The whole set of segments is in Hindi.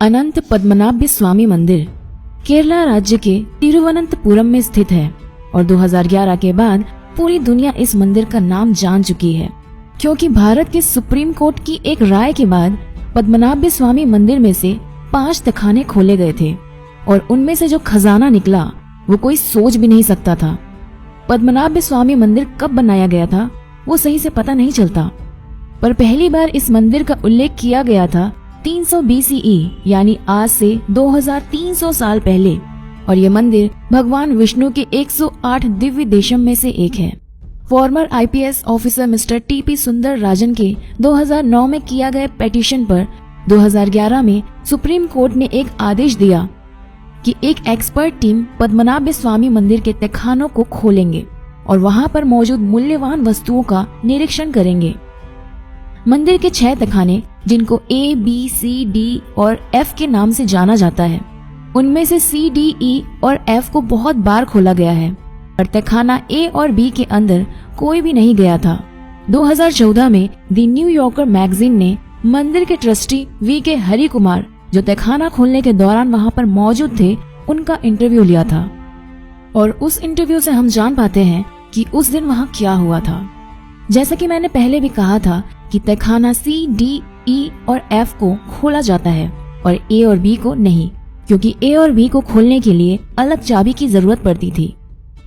अनंत पद्मनाभ स्वामी मंदिर केरला राज्य के तिरुवनंतपुरम में स्थित है और 2011 के बाद पूरी दुनिया इस मंदिर का नाम जान चुकी है, क्योंकि भारत के सुप्रीम कोर्ट की एक राय के बाद पद्मनाभ स्वामी मंदिर में से 5 तहखाने खोले गए थे और उनमें से जो खजाना निकला वो कोई सोच भी नहीं सकता था। पद्मनाभ स्वामी मंदिर कब बनाया गया था वो सही से पता नहीं चलता, पर पहली बार इस मंदिर का उल्लेख किया गया था 300 BCE यानी आज से 2300 साल पहले, और ये मंदिर भगवान विष्णु के 108 दिव्य देशम में से एक है। Farmer IPS officer mister TP सुंदर राजन के 2009 में किया गया पिटीशन पर 2011 में सुप्रीम कोर्ट ने एक आदेश दिया कि एक एक्सपर्ट टीम पद्मनाभ स्वामी मंदिर के तहखानों को खोलेंगे और वहां पर मौजूद मूल्यवान वस्तुओं का निरीक्षण करेंगे। मंदिर के 6 तहखाने, जिनको A, B, C, D और F के नाम से जाना जाता है, उनमें से C, D, E और F को बहुत बार खोला गया है, और तहखाना A और B के अंदर कोई भी नहीं गया था। 2014 में द न्यू यॉर्कर मैगजीन ने मंदिर के ट्रस्टी VK हरि कुमार, जो तहखाना खोलने के दौरान वहां पर मौजूद थे, उनका इंटरव्यू लिया था, और उस इंटरव्यू से हम जान पाते हैं कि उस दिन वहां क्या हुआ था। जैसा कि मैंने पहले भी कहा था कि तहखाना C, D, E और F को खोला जाता है और A और B को नहीं, क्योंकि A और B को खोलने के लिए अलग चाबी की जरूरत पड़ती थी।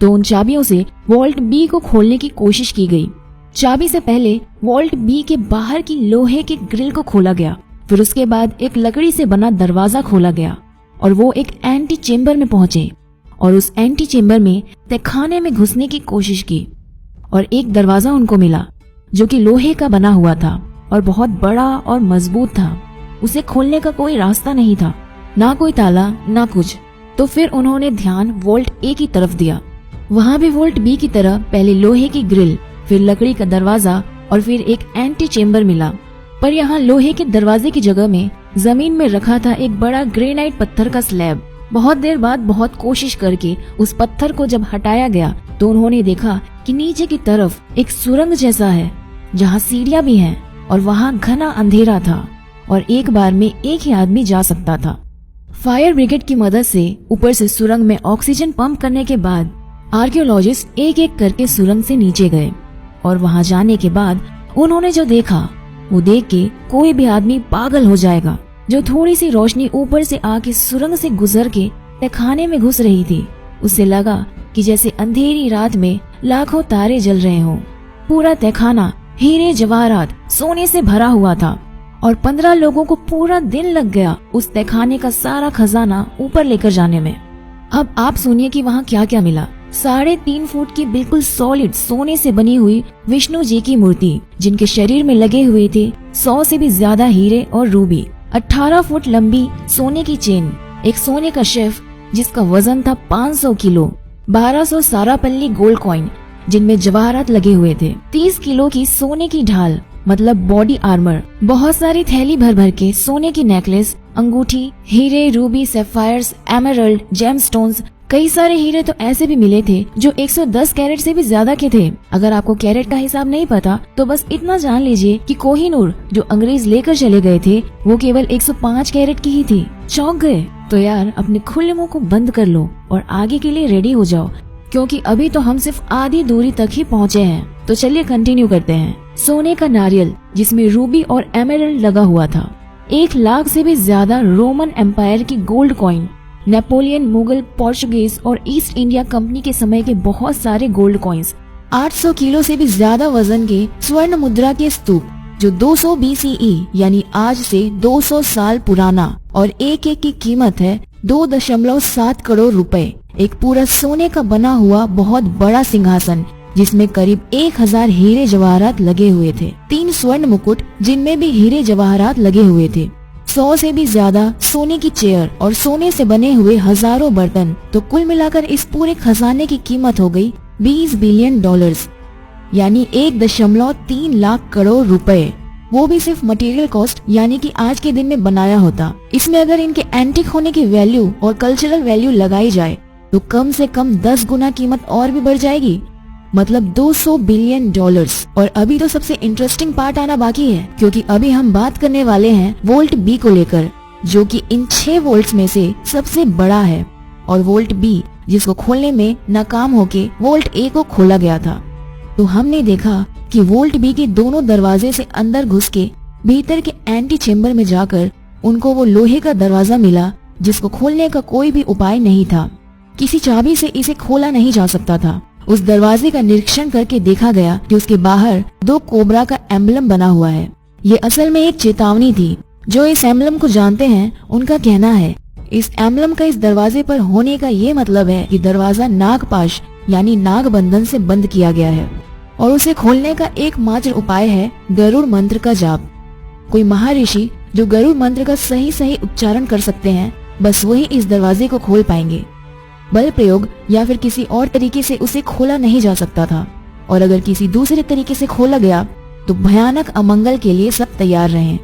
तो उन चाबियों से वॉल्ट B को खोलने की कोशिश की गई। चाबी से पहले वॉल्ट B के बाहर की लोहे के ग्रिल को खोला गया, फिर उसके बाद एक लकड़ी से बना दरवाजा खोला गया और वो एक एंटी चेम्बर में पहुंचे और उस एंटी चेम्बर में तहखाने में घुसने की कोशिश की, और एक दरवाजा उनको मिला जो कि लोहे का बना हुआ था और बहुत बड़ा और मजबूत था। उसे खोलने का कोई रास्ता नहीं था, ना कोई ताला ना कुछ। तो फिर उन्होंने ध्यान वॉल्ट A की तरफ दिया। वहाँ भी वॉल्ट B की तरह पहले लोहे की ग्रिल, फिर लकड़ी का दरवाजा और फिर एक एंटी चेम्बर मिला, पर यहाँ लोहे के दरवाजे की जगह में जमीन में रखा था एक बड़ा ग्रेनाइट पत्थर का स्लैब। बहुत देर बाद बहुत कोशिश करके उस पत्थर को जब हटाया गया तो उन्होंने देखा कि नीचे की तरफ एक सुरंग जैसा है जहाँ सीढ़ियां भी हैं और वहाँ घना अंधेरा था और एक बार में एक ही आदमी जा सकता था। फायर ब्रिगेड की मदद से ऊपर से सुरंग में ऑक्सीजन पंप करने के बाद आर्कियोलॉजिस्ट एक एक करके सुरंग से नीचे गए, और वहाँ जाने के बाद उन्होंने जो देखा वो देख के कोई भी आदमी पागल हो जाएगा। जो थोड़ी सी रोशनी ऊपर से आके सुरंग से गुजर के तहखाने में घुस रही थी, उससे लगा कि जैसे अंधेरी रात में लाखों तारे जल रहे हों। पूरा तहखाना हीरे जवाहरात सोने से भरा हुआ था और 15 लोगों को पूरा दिन लग गया उस तहखाने का सारा खजाना ऊपर लेकर जाने में। अब आप सुनिए कि वहाँ क्या क्या मिला। 3.5 फुट की बिल्कुल सॉलिड सोने से बनी हुई विष्णु जी की मूर्ति, जिनके शरीर में लगे हुए थे 100 से भी ज्यादा हीरे और रूबी। 18 फुट लंबी सोने की चेन, एक सोने का शेफ जिसका वजन था 500 किलो, 1200 सारापल्ली गोल्ड कॉइन जिनमें जवाहरात लगे हुए थे, 30 किलो की सोने की ढाल मतलब बॉडी आर्मर, बहुत सारी थैली भर भर के सोने की नेकलेस, अंगूठी, हीरे, रूबी, सैफायर्स, एमरल्ड, जेमस्टोन्स। कई सारे हीरे तो ऐसे भी मिले थे जो 110 कैरेट से भी ज्यादा के थे। अगर आपको कैरेट का हिसाब नहीं पता तो बस इतना जान लीजिए कि कोहिनूर जो अंग्रेज लेकर चले गए थे वो केवल 105 कैरेट की ही थी। चौंक गए? तो यार अपने खुले मुंह को बंद कर लो और आगे के लिए रेडी हो जाओ, क्योंकि अभी तो हम सिर्फ आधी दूरी तक ही पहुँचे हैं। तो चलिए कंटिन्यू करते हैं। सोने का नारियल जिसमें रूबी और एमरल्ड लगा हुआ था, 1 लाख से भी ज्यादा रोमन एम्पायर की gold coin, Napoleon, Mughal, Portuguese और ईस्ट इंडिया कंपनी के समय के बहुत सारे गोल्ड कॉइन्स, 800 किलो से भी ज्यादा वजन के स्वर्ण मुद्रा के स्तूप जो 200 BCE यानी आज से 200 साल पुराना, और एक एक की कीमत है 2.7 करोड़ रुपए। एक पूरा सोने का बना हुआ बहुत बड़ा सिंहासन जिसमें करीब 1000 हीरे जवाहरात लगे हुए थे, 3 स्वर्ण मुकुट जिनमें भी हीरे जवाहरात लगे हुए थे, 100 से भी ज्यादा सोने की चेयर और सोने से बने हुए हजारों बर्तन। तो कुल मिलाकर इस पूरे खजाने की कीमत हो गई $20 बिलियन यानी 1.3 लाख करोड़ रुपए। वो भी सिर्फ मटेरियल कॉस्ट यानी कि आज के दिन में बनाया होता। इसमें अगर इनके एंटिक होने की वैल्यू और कल्चरल वैल्यू लगाई जाए तो कम से कम 10 गुना कीमत और भी बढ़ जाएगी, मतलब $200 बिलियन। और अभी तो सबसे इंटरेस्टिंग पार्ट आना बाकी है, क्योंकि अभी हम बात करने वाले हैं वोल्ट बी को लेकर। जो कि इन 6 वोल्ट्स में से सबसे बड़ा है, और वोल्ट बी जिसको खोलने में नाकाम होके वोल्ट ए को खोला गया था। तो हमने देखा कि वोल्ट बी के दोनों दरवाजे से अंदर घुस के भीतर के एंटी चेम्बर में जाकर उनको वो लोहे का दरवाजा मिला जिसको खोलने का कोई भी उपाय नहीं था। किसी चाबी से इसे खोला नहीं जा सकता था। उस दरवाजे का निरीक्षण करके देखा गया कि उसके बाहर 2 कोबरा का एम्बलम बना हुआ है। ये असल में एक चेतावनी थी। जो इस एम्बलम को जानते हैं उनका कहना है इस एम्बलम का इस दरवाजे पर होने का ये मतलब है कि दरवाजा नागपाश यानी नाग बंधन से बंद किया गया है और उसे खोलने का एकमात्र उपाय है गरुड़ मंत्र का जाप। कोई महर्षि जो गरुड़ मंत्र का सही उच्चारण कर सकते हैं, बस वही इस दरवाजे को खोल पाएंगे। बल प्रयोग या फिर किसी और तरीके से उसे खोला नहीं जा सकता था, और अगर किसी दूसरे तरीके से खोला गया तो भयानक अमंगल के लिए सब तैयार रहें।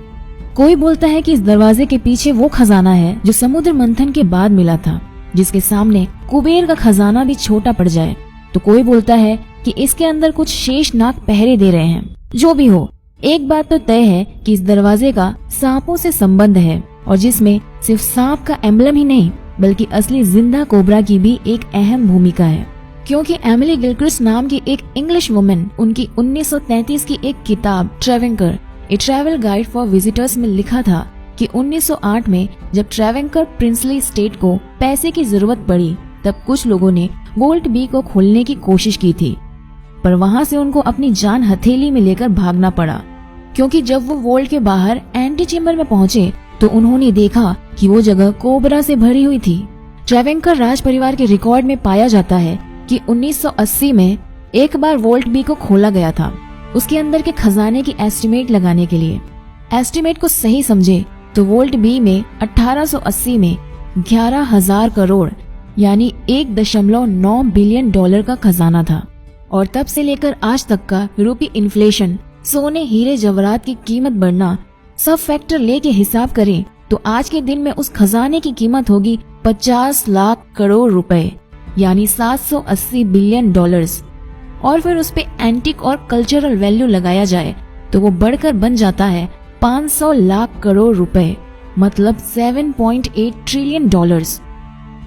कोई बोलता है कि इस दरवाजे के पीछे वो खजाना है जो समुद्र मंथन के बाद मिला था, जिसके सामने कुबेर का खजाना भी छोटा पड़ जाए। तो कोई बोलता है कि इसके अंदर कुछ शेष नाग पहरे दे रहे हैं। जो भी हो, एक बात तो तय है कि इस दरवाजे का सांपों से संबंध है, और जिसमें सिर्फ सांप का एम्बलम ही नहीं बल्कि असली जिंदा कोबरा की भी एक अहम भूमिका है। क्योंकि एमिली गिलक्रिस्ट नाम की एक इंग्लिश वुमन उनकी 1933 की एक किताब ट्रेवेंकर ए ट्रैवल गाइड फॉर विजिटर्स में लिखा था कि 1908 में जब ट्रेवेंकर प्रिंसली स्टेट को पैसे की जरूरत पड़ी तब कुछ लोगों ने वोल्ट बी को खोलने की कोशिश की थी, पर वहां से उनको अपनी जान हथेली में लेकर भागना पड़ा। क्योंकि जब वो वोल्ट के बाहर एंटी चेम्बर में पहुंचे तो उन्होंने देखा कि वो जगह कोबरा से भरी हुई थी। ट्रेवेंकर राज परिवार के रिकॉर्ड में पाया जाता है कि 1980 में एक बार वोल्ट बी को खोला गया था, उसके अंदर के खजाने की एस्टिमेट लगाने के लिए। एस्टिमेट को सही समझे तो वोल्ट बी में 1880 में 11,000 करोड़ यानी 1.9 बिलियन डॉलर का खजाना था, और तब से लेकर आज तक का यूरोपीय इन्फ्लेशन, सोने हीरे जवाहरात की कीमत बढ़ना, सब फैक्टर लेके हिसाब करें तो आज के दिन में उस खजाने की कीमत होगी 50 लाख करोड़ रुपए यानी 780 बिलियन डॉलर्स। और फिर उस पे एंटिक और कल्चरल वैल्यू लगाया जाए तो वो बढ़कर बन जाता है 500 लाख करोड़ रुपए, मतलब 7.8 ट्रिलियन डॉलर्स।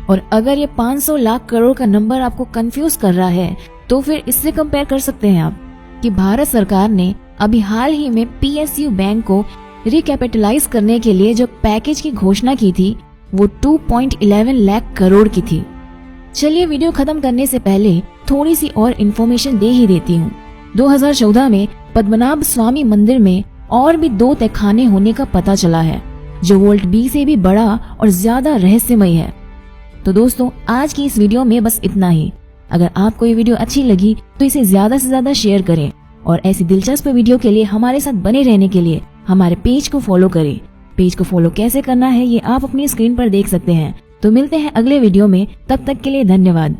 और अगर ये 500 लाख करोड़ का नंबर आपको कंफ्यूज कर रहा है तो फिर इससे कंपेयर कर सकते हैं आप कि भारत सरकार ने अभी हाल ही में PSU बैंक को रिकैपिटलाइज करने के लिए जो पैकेज की घोषणा की थी वो 2.11 लाख करोड़ की थी। चलिए वीडियो खत्म करने से पहले थोड़ी सी और इन्फॉर्मेशन दे ही देती हूँ। 2014 में पद्मनाभ स्वामी मंदिर में और भी 2 तहखाने होने का पता चला है जो वोल्ट बी से भी बड़ा और ज्यादा रहस्यमय है। तो दोस्तों, आज की इस वीडियो में बस इतना ही। अगर आपको ये वीडियो अच्छी लगी तो इसे ज्यादा से ज्यादा शेयर करें, और ऐसी दिलचस्प वीडियो के लिए हमारे साथ बने रहने के लिए हमारे पेज को फॉलो करें। पेज को फॉलो कैसे करना है ये आप अपनी स्क्रीन पर देख सकते हैं। तो मिलते हैं अगले वीडियो में, तब तक के लिए धन्यवाद।